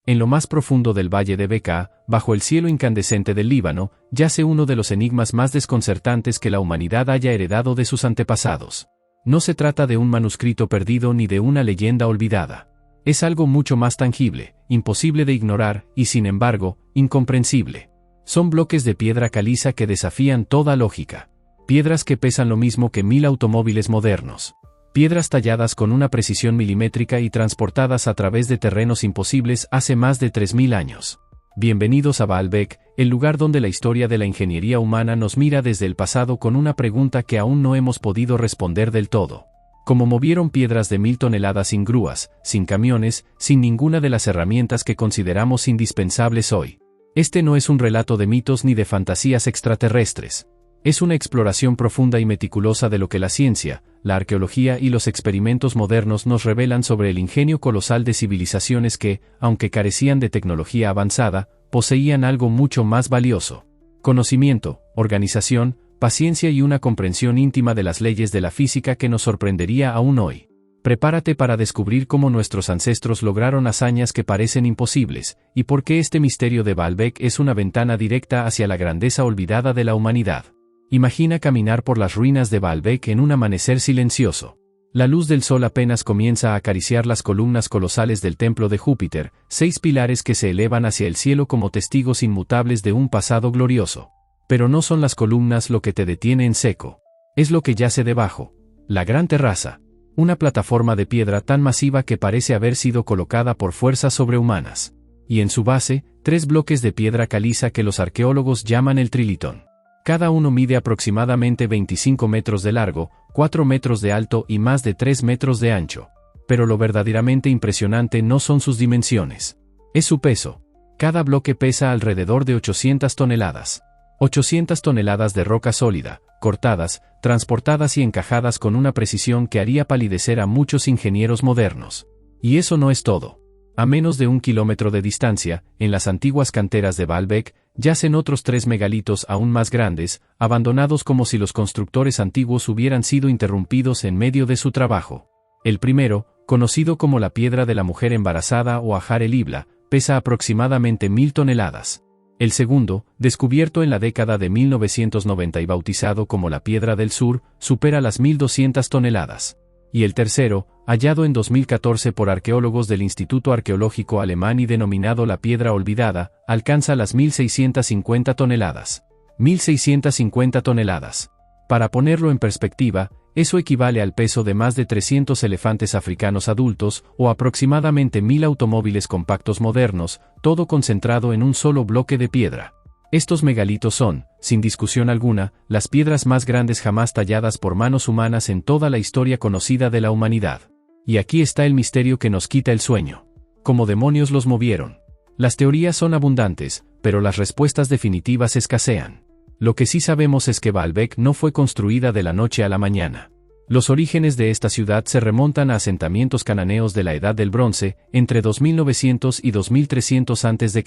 En lo más profundo del valle de Bekaa, bajo el cielo incandescente del Líbano, yace uno de los enigmas más desconcertantes que la humanidad haya heredado de sus antepasados. No se trata de un manuscrito perdido ni de una leyenda olvidada. Es algo mucho más tangible, imposible de ignorar y, sin embargo, incomprensible. Son bloques de piedra caliza que desafían toda lógica. Piedras que pesan lo mismo que 1000 automóviles modernos. Piedras talladas con una precisión milimétrica y transportadas a través de terrenos imposibles hace más de 3000 años. Bienvenidos a Baalbek, el lugar donde la historia de la ingeniería humana nos mira desde el pasado con una pregunta que aún no hemos podido responder del todo. ¿Cómo movieron piedras de 1000 toneladas sin grúas, sin camiones, sin ninguna de las herramientas que consideramos indispensables hoy? Este no es un relato de mitos ni de fantasías extraterrestres. Es una exploración profunda y meticulosa de lo que la ciencia, la arqueología y los experimentos modernos nos revelan sobre el ingenio colosal de civilizaciones que, aunque carecían de tecnología avanzada, poseían algo mucho más valioso: conocimiento, organización, paciencia y una comprensión íntima de las leyes de la física que nos sorprendería aún hoy. Prepárate para descubrir cómo nuestros ancestros lograron hazañas que parecen imposibles, y por qué este misterio de Baalbek es una ventana directa hacia la grandeza olvidada de la humanidad. Imagina caminar por las ruinas de Baalbek en un amanecer silencioso. La luz del sol apenas comienza a acariciar las columnas colosales del templo de Júpiter, 6 pilares que se elevan hacia el cielo como testigos inmutables de un pasado glorioso. Pero no son las columnas lo que te detiene en seco. Es lo que yace debajo. La gran terraza. Una plataforma de piedra tan masiva que parece haber sido colocada por fuerzas sobrehumanas. Y en su base, 3 bloques de piedra caliza que los arqueólogos llaman el trilitón. Cada uno mide aproximadamente 25 metros de largo, 4 metros de alto y más de 3 metros de ancho. Pero lo verdaderamente impresionante no son sus dimensiones. Es su peso. Cada bloque pesa alrededor de 800 toneladas. 800 toneladas de roca sólida, cortadas, transportadas y encajadas con una precisión que haría palidecer a muchos ingenieros modernos. Y eso no es todo. A menos de 1 kilómetro de distancia, en las antiguas canteras de Baalbek, yacen otros 3 megalitos aún más grandes, abandonados como si los constructores antiguos hubieran sido interrumpidos en medio de su trabajo. El primero, conocido como la piedra de la mujer embarazada o Ajar el Ibla, pesa aproximadamente 1000 toneladas. El segundo, descubierto en la década de 1990 y bautizado como la Piedra del Sur, supera las 1200 toneladas. Y el tercero, hallado en 2014 por arqueólogos del Instituto Arqueológico Alemán y denominado la Piedra Olvidada, alcanza las 1650 toneladas. 1650 toneladas. Para ponerlo en perspectiva, eso equivale al peso de más de 300 elefantes africanos adultos o aproximadamente 1000 automóviles compactos modernos, todo concentrado en un solo bloque de piedra. Estos megalitos son, sin discusión alguna, las piedras más grandes jamás talladas por manos humanas en toda la historia conocida de la humanidad. Y aquí está el misterio que nos quita el sueño. ¿Cómo demonios los movieron? Las teorías son abundantes, pero las respuestas definitivas escasean. Lo que sí sabemos es que Baalbek no fue construida de la noche a la mañana. Los orígenes de esta ciudad se remontan a asentamientos cananeos de la Edad del Bronce, entre 2900 y 2300 a.C.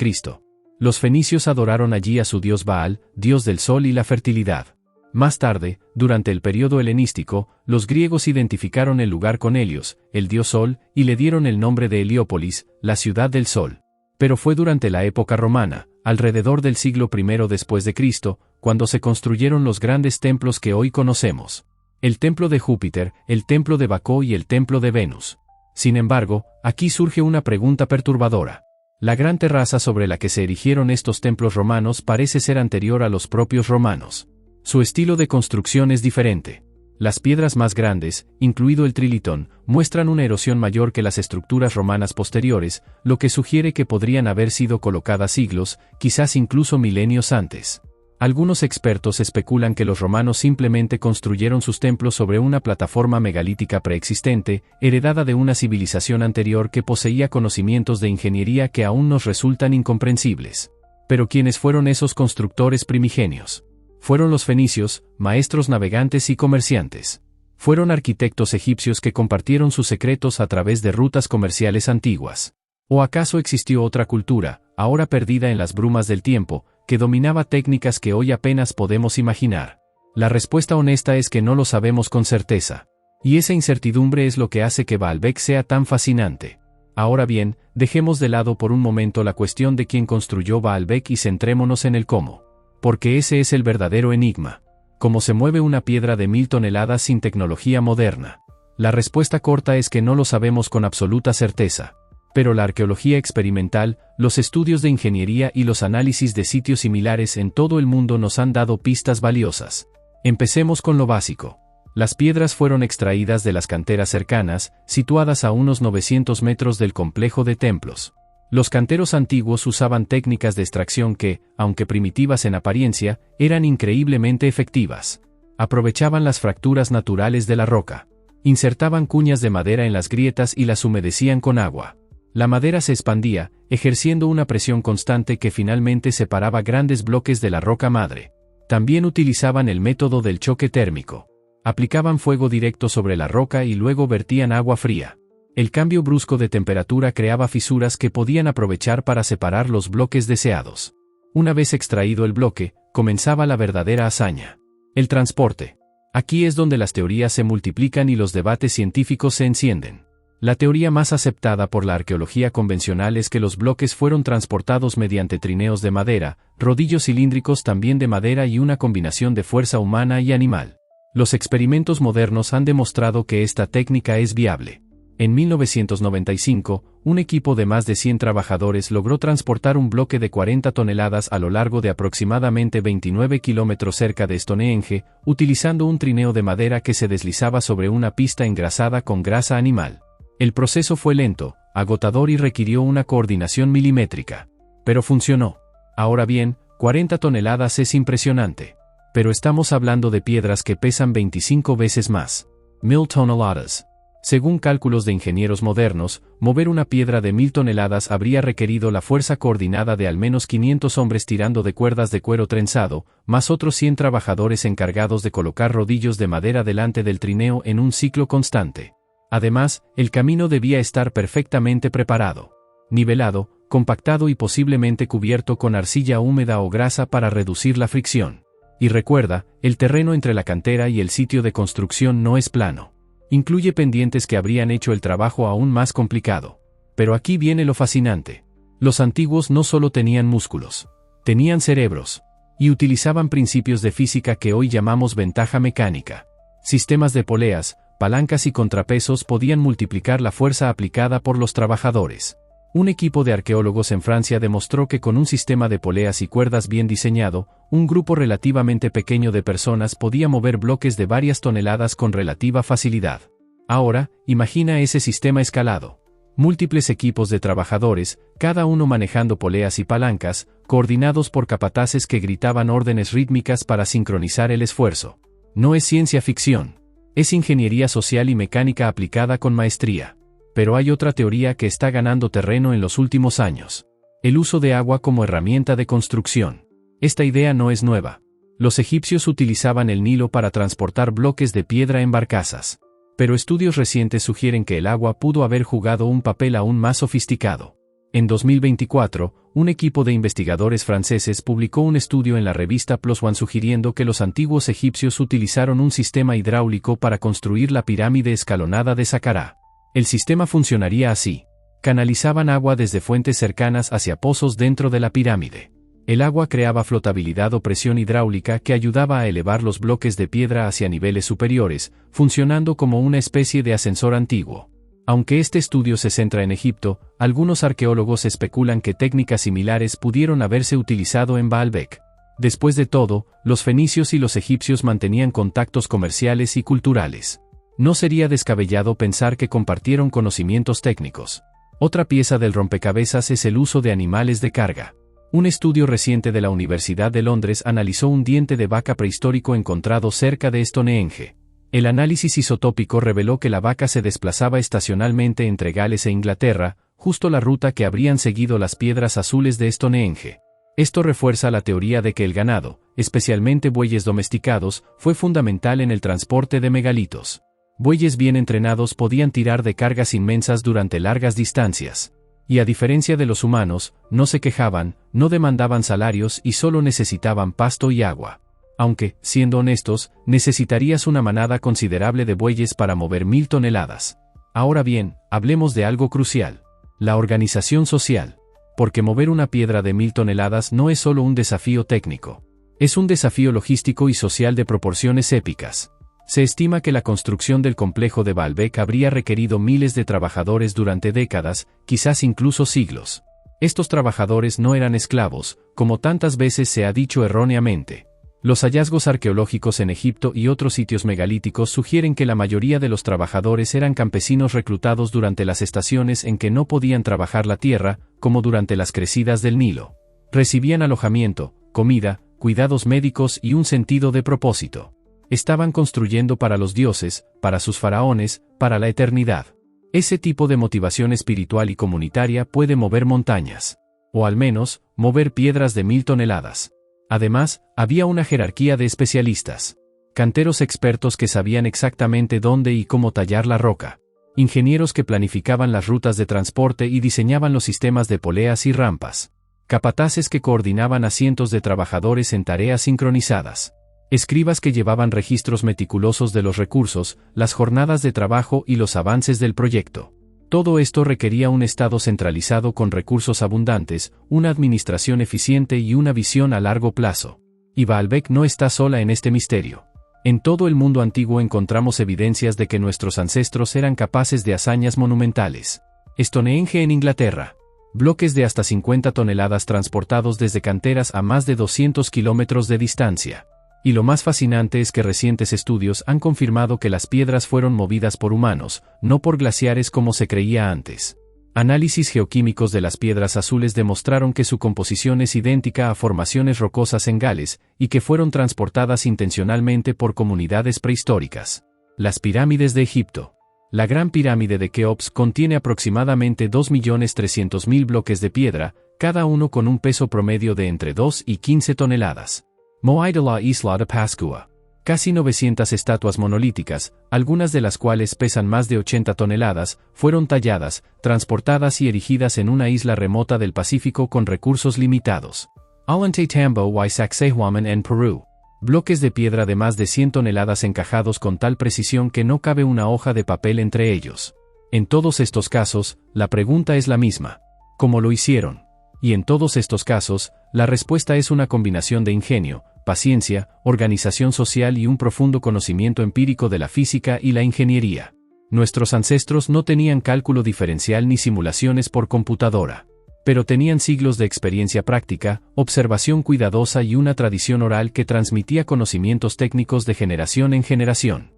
Los fenicios adoraron allí a su dios Baal, dios del sol y la fertilidad. Más tarde, durante el periodo helenístico, los griegos identificaron el lugar con Helios, el dios sol, y le dieron el nombre de Heliópolis, la ciudad del sol. Pero fue durante la época romana, alrededor del siglo I después de Cristo, cuando se construyeron los grandes templos que hoy conocemos. El templo de Júpiter, el templo de Bacó y el templo de Venus. Sin embargo, aquí surge una pregunta perturbadora. La gran terraza sobre la que se erigieron estos templos romanos parece ser anterior a los propios romanos. Su estilo de construcción es diferente. Las piedras más grandes, incluido el trilitón, muestran una erosión mayor que las estructuras romanas posteriores, lo que sugiere que podrían haber sido colocadas siglos, quizás incluso milenios antes. Algunos expertos especulan que los romanos simplemente construyeron sus templos sobre una plataforma megalítica preexistente, heredada de una civilización anterior que poseía conocimientos de ingeniería que aún nos resultan incomprensibles. Pero ¿quiénes fueron esos constructores primigenios? Fueron los fenicios, maestros navegantes y comerciantes. Fueron arquitectos egipcios que compartieron sus secretos a través de rutas comerciales antiguas. ¿O acaso existió otra cultura, ahora perdida en las brumas del tiempo, que dominaba técnicas que hoy apenas podemos imaginar? La respuesta honesta es que no lo sabemos con certeza. Y esa incertidumbre es lo que hace que Baalbek sea tan fascinante. Ahora bien, dejemos de lado por un momento la cuestión de quién construyó Baalbek y centrémonos en el cómo. Porque ese es el verdadero enigma. ¿Cómo se mueve una piedra de 1000 toneladas sin tecnología moderna? La respuesta corta es que no lo sabemos con absoluta certeza. Pero la arqueología experimental, los estudios de ingeniería y los análisis de sitios similares en todo el mundo nos han dado pistas valiosas. Empecemos con lo básico. Las piedras fueron extraídas de las canteras cercanas, situadas a unos 900 metros del complejo de templos. Los canteros antiguos usaban técnicas de extracción que, aunque primitivas en apariencia, eran increíblemente efectivas. Aprovechaban las fracturas naturales de la roca. Insertaban cuñas de madera en las grietas y las humedecían con agua. La madera se expandía, ejerciendo una presión constante que finalmente separaba grandes bloques de la roca madre. También utilizaban el método del choque térmico. Aplicaban fuego directo sobre la roca y luego vertían agua fría. El cambio brusco de temperatura creaba fisuras que podían aprovechar para separar los bloques deseados. Una vez extraído el bloque, comenzaba la verdadera hazaña. El transporte. Aquí es donde las teorías se multiplican y los debates científicos se encienden. La teoría más aceptada por la arqueología convencional es que los bloques fueron transportados mediante trineos de madera, rodillos cilíndricos también de madera y una combinación de fuerza humana y animal. Los experimentos modernos han demostrado que esta técnica es viable. En 1995, un equipo de más de 100 trabajadores logró transportar un bloque de 40 toneladas a lo largo de aproximadamente 29 kilómetros cerca de Stonehenge, utilizando un trineo de madera que se deslizaba sobre una pista engrasada con grasa animal. El proceso fue lento, agotador y requirió una coordinación milimétrica. Pero funcionó. Ahora bien, 40 toneladas es impresionante. Pero estamos hablando de piedras que pesan 25 veces más. 1000 toneladas. Según cálculos de ingenieros modernos, mover una piedra de 1000 toneladas habría requerido la fuerza coordinada de al menos 500 hombres tirando de cuerdas de cuero trenzado, más otros 100 trabajadores encargados de colocar rodillos de madera delante del trineo en un ciclo constante. Además, el camino debía estar perfectamente preparado, nivelado, compactado y posiblemente cubierto con arcilla húmeda o grasa para reducir la fricción. Y recuerda, el terreno entre la cantera y el sitio de construcción no es plano. Incluye pendientes que habrían hecho el trabajo aún más complicado. Pero aquí viene lo fascinante. Los antiguos no solo tenían músculos, tenían cerebros. Y utilizaban principios de física que hoy llamamos ventaja mecánica. Sistemas de poleas, palancas y contrapesos podían multiplicar la fuerza aplicada por los trabajadores. Un equipo de arqueólogos en Francia demostró que con un sistema de poleas y cuerdas bien diseñado, un grupo relativamente pequeño de personas podía mover bloques de varias toneladas con relativa facilidad. Ahora, imagina ese sistema escalado. Múltiples equipos de trabajadores, cada uno manejando poleas y palancas, coordinados por capataces que gritaban órdenes rítmicas para sincronizar el esfuerzo. No es ciencia ficción. Es ingeniería social y mecánica aplicada con maestría. Pero hay otra teoría que está ganando terreno en los últimos años. El uso de agua como herramienta de construcción. Esta idea no es nueva. Los egipcios utilizaban el Nilo para transportar bloques de piedra en barcazas. Pero estudios recientes sugieren que el agua pudo haber jugado un papel aún más sofisticado. En 2024, un equipo de investigadores franceses publicó un estudio en la revista PLOS ONE sugiriendo que los antiguos egipcios utilizaron un sistema hidráulico para construir la pirámide escalonada de Saqqara. El sistema funcionaría así. Canalizaban agua desde fuentes cercanas hacia pozos dentro de la pirámide. El agua creaba flotabilidad o presión hidráulica que ayudaba a elevar los bloques de piedra hacia niveles superiores, funcionando como una especie de ascensor antiguo. Aunque este estudio se centra en Egipto, algunos arqueólogos especulan que técnicas similares pudieron haberse utilizado en Baalbek. Después de todo, los fenicios y los egipcios mantenían contactos comerciales y culturales. No sería descabellado pensar que compartieron conocimientos técnicos. Otra pieza del rompecabezas es el uso de animales de carga. Un estudio reciente de la Universidad de Londres analizó un diente de vaca prehistórico encontrado cerca de Stonehenge. El análisis isotópico reveló que la vaca se desplazaba estacionalmente entre Gales e Inglaterra, justo la ruta que habrían seguido las piedras azules de Stonehenge. Esto refuerza la teoría de que el ganado, especialmente bueyes domesticados, fue fundamental en el transporte de megalitos. Bueyes bien entrenados podían tirar de cargas inmensas durante largas distancias. Y a diferencia de los humanos, no se quejaban, no demandaban salarios y solo necesitaban pasto y agua. Aunque, siendo honestos, necesitarías una manada considerable de bueyes para mover 1000 toneladas. Ahora bien, hablemos de algo crucial. La organización social. Porque mover una piedra de 1000 toneladas no es solo un desafío técnico. Es un desafío logístico y social de proporciones épicas. Se estima que la construcción del complejo de Baalbek habría requerido miles de trabajadores durante décadas, quizás incluso siglos. Estos trabajadores no eran esclavos, como tantas veces se ha dicho erróneamente. Los hallazgos arqueológicos en Egipto y otros sitios megalíticos sugieren que la mayoría de los trabajadores eran campesinos reclutados durante las estaciones en que no podían trabajar la tierra, como durante las crecidas del Nilo. Recibían alojamiento, comida, cuidados médicos y un sentido de propósito. Estaban construyendo para los dioses, para sus faraones, para la eternidad. Ese tipo de motivación espiritual y comunitaria puede mover montañas. O al menos, mover piedras de 1000 toneladas. Además, había una jerarquía de especialistas. Canteros expertos que sabían exactamente dónde y cómo tallar la roca. Ingenieros que planificaban las rutas de transporte y diseñaban los sistemas de poleas y rampas. Capataces que coordinaban a cientos de trabajadores en tareas sincronizadas. Escribas que llevaban registros meticulosos de los recursos, las jornadas de trabajo y los avances del proyecto. Todo esto requería un Estado centralizado con recursos abundantes, una administración eficiente y una visión a largo plazo. Y Baalbek no está sola en este misterio. En todo el mundo antiguo encontramos evidencias de que nuestros ancestros eran capaces de hazañas monumentales. Stonehenge en Inglaterra. Bloques de hasta 50 toneladas transportados desde canteras a más de 200 kilómetros de distancia. Y lo más fascinante es que recientes estudios han confirmado que las piedras fueron movidas por humanos, no por glaciares como se creía antes. Análisis geoquímicos de las piedras azules demostraron que su composición es idéntica a formaciones rocosas en Gales, y que fueron transportadas intencionalmente por comunidades prehistóricas. Las pirámides de Egipto. La Gran Pirámide de Keops contiene aproximadamente 2.300.000 bloques de piedra, cada uno con un peso promedio de entre 2 y 15 toneladas. Moai de la Isla de Pascua. Casi 900 estatuas monolíticas, algunas de las cuales pesan más de 80 toneladas, fueron talladas, transportadas y erigidas en una isla remota del Pacífico con recursos limitados. Ollantaytambo y Sacsayhuaman en Perú. Bloques de piedra de más de 100 toneladas encajados con tal precisión que no cabe una hoja de papel entre ellos. En todos estos casos, la pregunta es la misma. ¿Cómo lo hicieron? Y en todos estos casos, la respuesta es una combinación de ingenio, paciencia, organización social y un profundo conocimiento empírico de la física y la ingeniería. Nuestros ancestros no tenían cálculo diferencial ni simulaciones por computadora. Pero tenían siglos de experiencia práctica, observación cuidadosa y una tradición oral que transmitía conocimientos técnicos de generación en generación.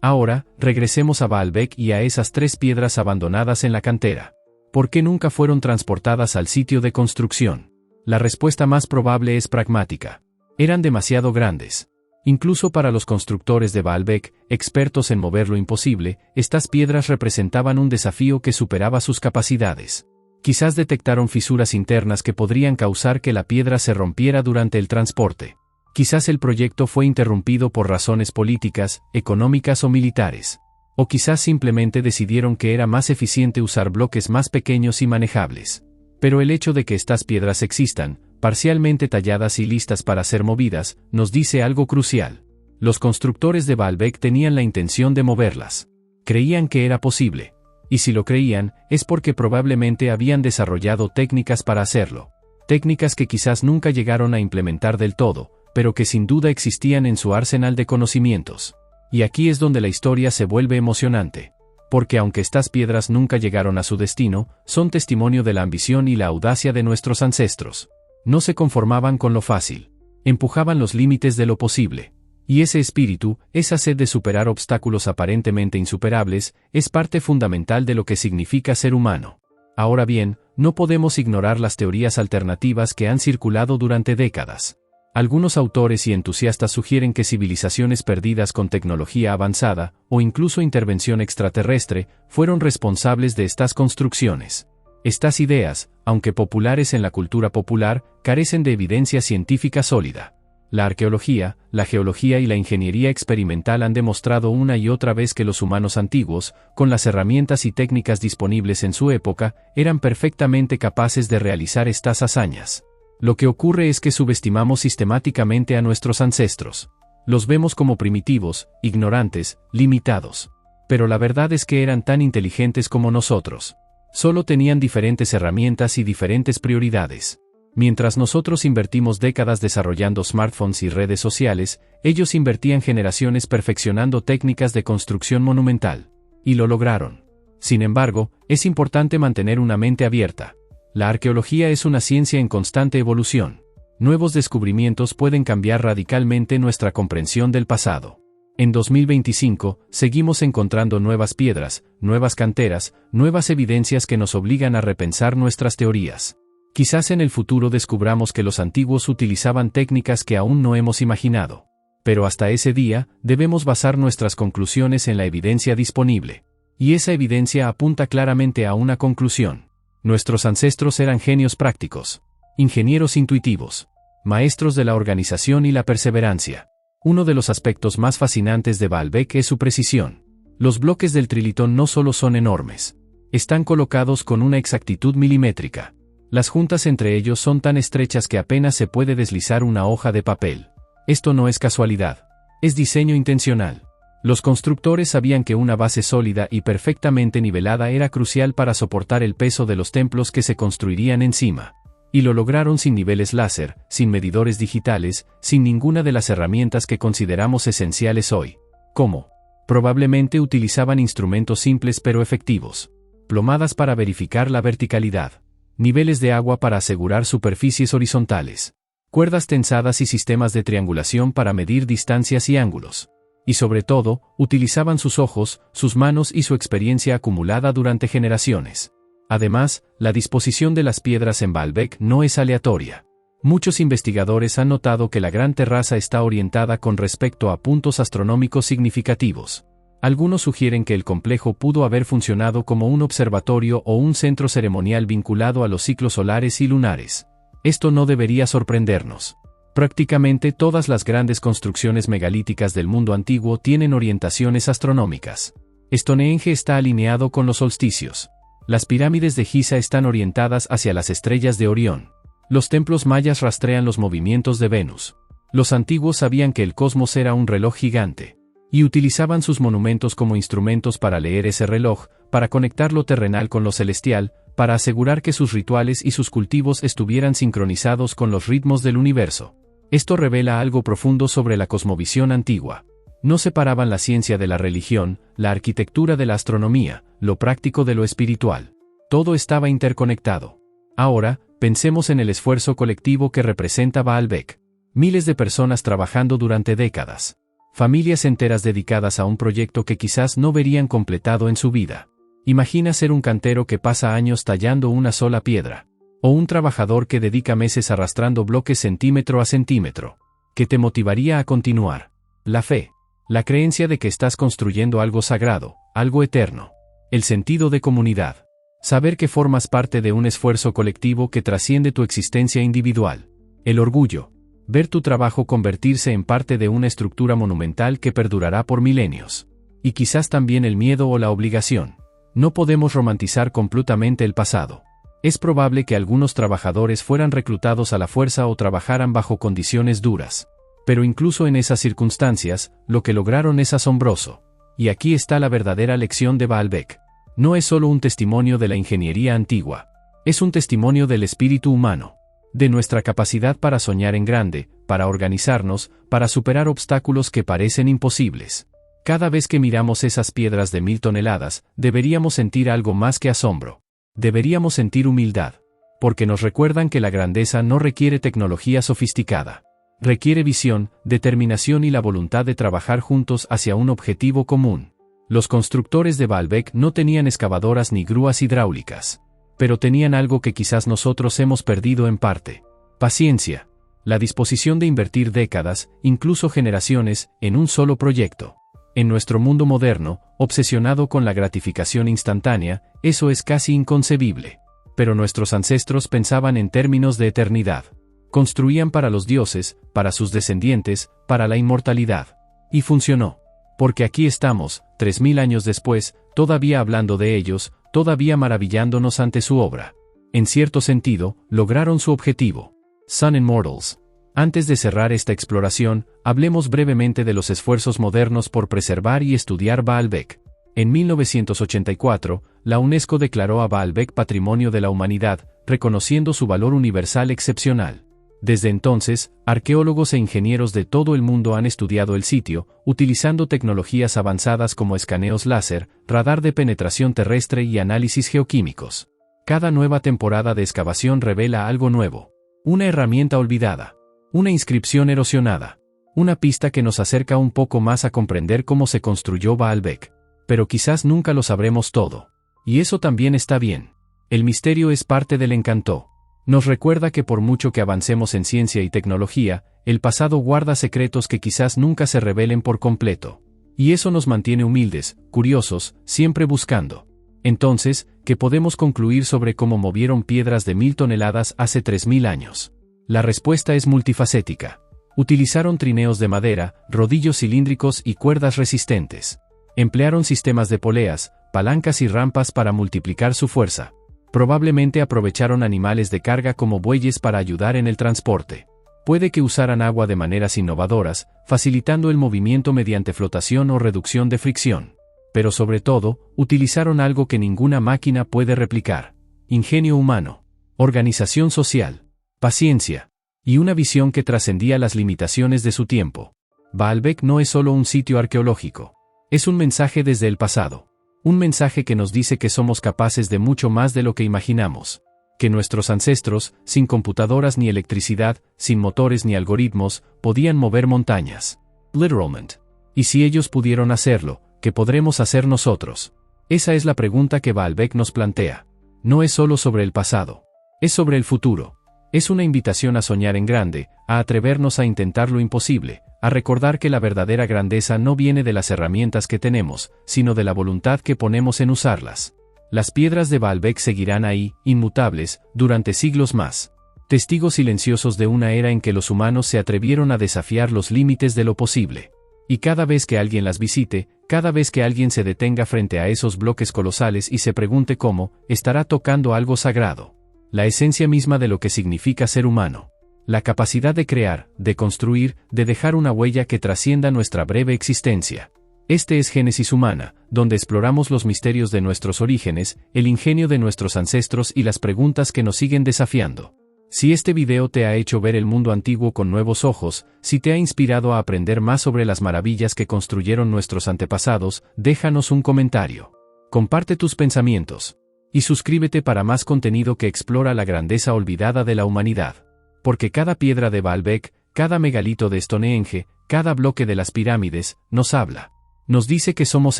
Ahora, regresemos a Baalbek y a esas 3 piedras abandonadas en la cantera. ¿Por qué nunca fueron transportadas al sitio de construcción? La respuesta más probable es pragmática. Eran demasiado grandes. Incluso para los constructores de Baalbek, expertos en mover lo imposible, estas piedras representaban un desafío que superaba sus capacidades. Quizás detectaron fisuras internas que podrían causar que la piedra se rompiera durante el transporte. Quizás el proyecto fue interrumpido por razones políticas, económicas o militares. O quizás simplemente decidieron que era más eficiente usar bloques más pequeños y manejables. Pero el hecho de que estas piedras existan, parcialmente talladas y listas para ser movidas, nos dice algo crucial. Los constructores de Baalbek tenían la intención de moverlas. Creían que era posible. Y si lo creían, es porque probablemente habían desarrollado técnicas para hacerlo. Técnicas que quizás nunca llegaron a implementar del todo, pero que sin duda existían en su arsenal de conocimientos. Y aquí es donde la historia se vuelve emocionante. Porque aunque estas piedras nunca llegaron a su destino, son testimonio de la ambición y la audacia de nuestros ancestros. No se conformaban con lo fácil. Empujaban los límites de lo posible. Y ese espíritu, esa sed de superar obstáculos aparentemente insuperables, es parte fundamental de lo que significa ser humano. Ahora bien, no podemos ignorar las teorías alternativas que han circulado durante décadas. Algunos autores y entusiastas sugieren que civilizaciones perdidas con tecnología avanzada, o incluso intervención extraterrestre, fueron responsables de estas construcciones. Estas ideas, aunque populares en la cultura popular, carecen de evidencia científica sólida. La arqueología, la geología y la ingeniería experimental han demostrado una y otra vez que los humanos antiguos, con las herramientas y técnicas disponibles en su época, eran perfectamente capaces de realizar estas hazañas. Lo que ocurre es que subestimamos sistemáticamente a nuestros ancestros. Los vemos como primitivos, ignorantes, limitados. Pero la verdad es que eran tan inteligentes como nosotros. Solo tenían diferentes herramientas y diferentes prioridades. Mientras nosotros invertimos décadas desarrollando smartphones y redes sociales, ellos invertían generaciones perfeccionando técnicas de construcción monumental. Y lo lograron. Sin embargo, es importante mantener una mente abierta. La arqueología es una ciencia en constante evolución. Nuevos descubrimientos pueden cambiar radicalmente nuestra comprensión del pasado. En 2025, seguimos encontrando nuevas piedras, nuevas canteras, nuevas evidencias que nos obligan a repensar nuestras teorías. Quizás en el futuro descubramos que los antiguos utilizaban técnicas que aún no hemos imaginado. Pero hasta ese día, debemos basar nuestras conclusiones en la evidencia disponible. Y esa evidencia apunta claramente a una conclusión. Nuestros ancestros eran genios prácticos, ingenieros intuitivos, maestros de la organización y la perseverancia. Uno de los aspectos más fascinantes de Baalbek es su precisión. Los bloques del trilitón no solo son enormes. Están colocados con una exactitud milimétrica. Las juntas entre ellos son tan estrechas que apenas se puede deslizar una hoja de papel. Esto no es casualidad. Es diseño intencional. Los constructores sabían que una base sólida y perfectamente nivelada era crucial para soportar el peso de los templos que se construirían encima. Y lo lograron sin niveles láser, sin medidores digitales, sin ninguna de las herramientas que consideramos esenciales hoy. ¿Cómo? Probablemente utilizaban instrumentos simples pero efectivos. Plomadas para verificar la verticalidad. Niveles de agua para asegurar superficies horizontales. Cuerdas tensadas y sistemas de triangulación para medir distancias y ángulos. Y sobre todo, utilizaban sus ojos, sus manos y su experiencia acumulada durante generaciones. Además, la disposición de las piedras en Baalbek no es aleatoria. Muchos investigadores han notado que la gran terraza está orientada con respecto a puntos astronómicos significativos. Algunos sugieren que el complejo pudo haber funcionado como un observatorio o un centro ceremonial vinculado a los ciclos solares y lunares. Esto no debería sorprendernos. Prácticamente todas las grandes construcciones megalíticas del mundo antiguo tienen orientaciones astronómicas. Stonehenge está alineado con los solsticios. Las pirámides de Giza están orientadas hacia las estrellas de Orión. Los templos mayas rastrean los movimientos de Venus. Los antiguos sabían que el cosmos era un reloj gigante. Y utilizaban sus monumentos como instrumentos para leer ese reloj, para conectar lo terrenal con lo celestial, para asegurar que sus rituales y sus cultivos estuvieran sincronizados con los ritmos del universo. Esto revela algo profundo sobre la cosmovisión antigua. No separaban la ciencia de la religión, la arquitectura de la astronomía, lo práctico de lo espiritual. Todo estaba interconectado. Ahora, pensemos en el esfuerzo colectivo que representa Baalbek. Miles de personas trabajando durante décadas. Familias enteras dedicadas a un proyecto que quizás no verían completado en su vida. Imagina ser un cantero que pasa años tallando una sola piedra. O un trabajador que dedica meses arrastrando bloques centímetro a centímetro. ¿Qué te motivaría a continuar? La fe. La creencia de que estás construyendo algo sagrado, algo eterno. El sentido de comunidad. Saber que formas parte de un esfuerzo colectivo que trasciende tu existencia individual. El orgullo. Ver tu trabajo convertirse en parte de una estructura monumental que perdurará por milenios. Y quizás también el miedo o la obligación. No podemos romantizar completamente el pasado. Es probable que algunos trabajadores fueran reclutados a la fuerza o trabajaran bajo condiciones duras. Pero incluso en esas circunstancias, lo que lograron es asombroso. Y aquí está la verdadera lección de Baalbek. No es solo un testimonio de la ingeniería antigua. Es un testimonio del espíritu humano. De nuestra capacidad para soñar en grande, para organizarnos, para superar obstáculos que parecen imposibles. Cada vez que miramos esas piedras de 1000 toneladas, deberíamos sentir algo más que asombro. Deberíamos sentir humildad. Porque nos recuerdan que la grandeza no requiere tecnología sofisticada. Requiere visión, determinación y la voluntad de trabajar juntos hacia un objetivo común. Los constructores de Baalbek no tenían excavadoras ni grúas hidráulicas. Pero tenían algo que quizás nosotros hemos perdido en parte. Paciencia. La disposición de invertir décadas, incluso generaciones, en un solo proyecto. En nuestro mundo moderno, obsesionado con la gratificación instantánea, eso es casi inconcebible. Pero nuestros ancestros pensaban en términos de eternidad. Construían para los dioses, para sus descendientes, para la inmortalidad. Y funcionó. Porque aquí estamos, 3000 años después, todavía hablando de ellos, todavía maravillándonos ante su obra. En cierto sentido, lograron su objetivo. Sun Immortals. Antes de cerrar esta exploración, hablemos brevemente de los esfuerzos modernos por preservar y estudiar Baalbek. En 1984, la UNESCO declaró a Baalbek Patrimonio de la Humanidad, reconociendo su valor universal excepcional. Desde entonces, arqueólogos e ingenieros de todo el mundo han estudiado el sitio, utilizando tecnologías avanzadas como escaneos láser, radar de penetración terrestre y análisis geoquímicos. Cada nueva temporada de excavación revela algo nuevo. Una herramienta olvidada. Una inscripción erosionada. Una pista que nos acerca un poco más a comprender cómo se construyó Baalbek. Pero quizás nunca lo sabremos todo. Y eso también está bien. El misterio es parte del encanto. Nos recuerda que por mucho que avancemos en ciencia y tecnología, el pasado guarda secretos que quizás nunca se revelen por completo. Y eso nos mantiene humildes, curiosos, siempre buscando. Entonces, ¿qué podemos concluir sobre cómo movieron piedras de 1000 toneladas hace 3000 años? La respuesta es multifacética. Utilizaron trineos de madera, rodillos cilíndricos y cuerdas resistentes. Emplearon sistemas de poleas, palancas y rampas para multiplicar su fuerza. Probablemente aprovecharon animales de carga como bueyes para ayudar en el transporte. Puede que usaran agua de maneras innovadoras, facilitando el movimiento mediante flotación o reducción de fricción. Pero sobre todo, utilizaron algo que ninguna máquina puede replicar: ingenio humano, organización social, paciencia, y una visión que trascendía las limitaciones de su tiempo. Baalbek no es solo un sitio arqueológico. Es un mensaje desde el pasado. Un mensaje que nos dice que somos capaces de mucho más de lo que imaginamos. Que nuestros ancestros, sin computadoras ni electricidad, sin motores ni algoritmos, podían mover montañas. Literalmente. Y si ellos pudieron hacerlo, ¿qué podremos hacer nosotros? Esa es la pregunta que Baalbek nos plantea. No es solo sobre el pasado. Es sobre el futuro. Es una invitación a soñar en grande, a atrevernos a intentar lo imposible, a recordar que la verdadera grandeza no viene de las herramientas que tenemos, sino de la voluntad que ponemos en usarlas. Las piedras de Baalbek seguirán ahí, inmutables, durante siglos más. Testigos silenciosos de una era en que los humanos se atrevieron a desafiar los límites de lo posible. Y cada vez que alguien las visite, cada vez que alguien se detenga frente a esos bloques colosales y se pregunte cómo, estará tocando algo sagrado. La esencia misma de lo que significa ser humano. La capacidad de crear, de construir, de dejar una huella que trascienda nuestra breve existencia. Este es Génesis Humana, donde exploramos los misterios de nuestros orígenes, el ingenio de nuestros ancestros y las preguntas que nos siguen desafiando. Si este video te ha hecho ver el mundo antiguo con nuevos ojos, si te ha inspirado a aprender más sobre las maravillas que construyeron nuestros antepasados, déjanos un comentario. Comparte tus pensamientos. Y suscríbete para más contenido que explora la grandeza olvidada de la humanidad. Porque cada piedra de Baalbek, cada megalito de Stonehenge, cada bloque de las pirámides, nos habla. Nos dice que somos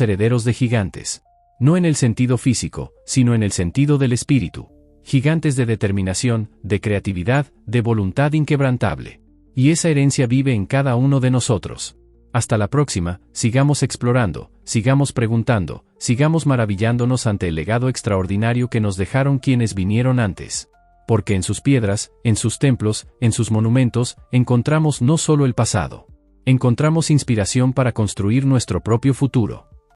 herederos de gigantes. No en el sentido físico, sino en el sentido del espíritu. Gigantes de determinación, de creatividad, de voluntad inquebrantable. Y esa herencia vive en cada uno de nosotros. Hasta la próxima, sigamos explorando, sigamos preguntando, sigamos maravillándonos ante el legado extraordinario que nos dejaron quienes vinieron antes. Porque en sus piedras, en sus templos, en sus monumentos, encontramos no solo el pasado. Encontramos inspiración para construir nuestro propio futuro.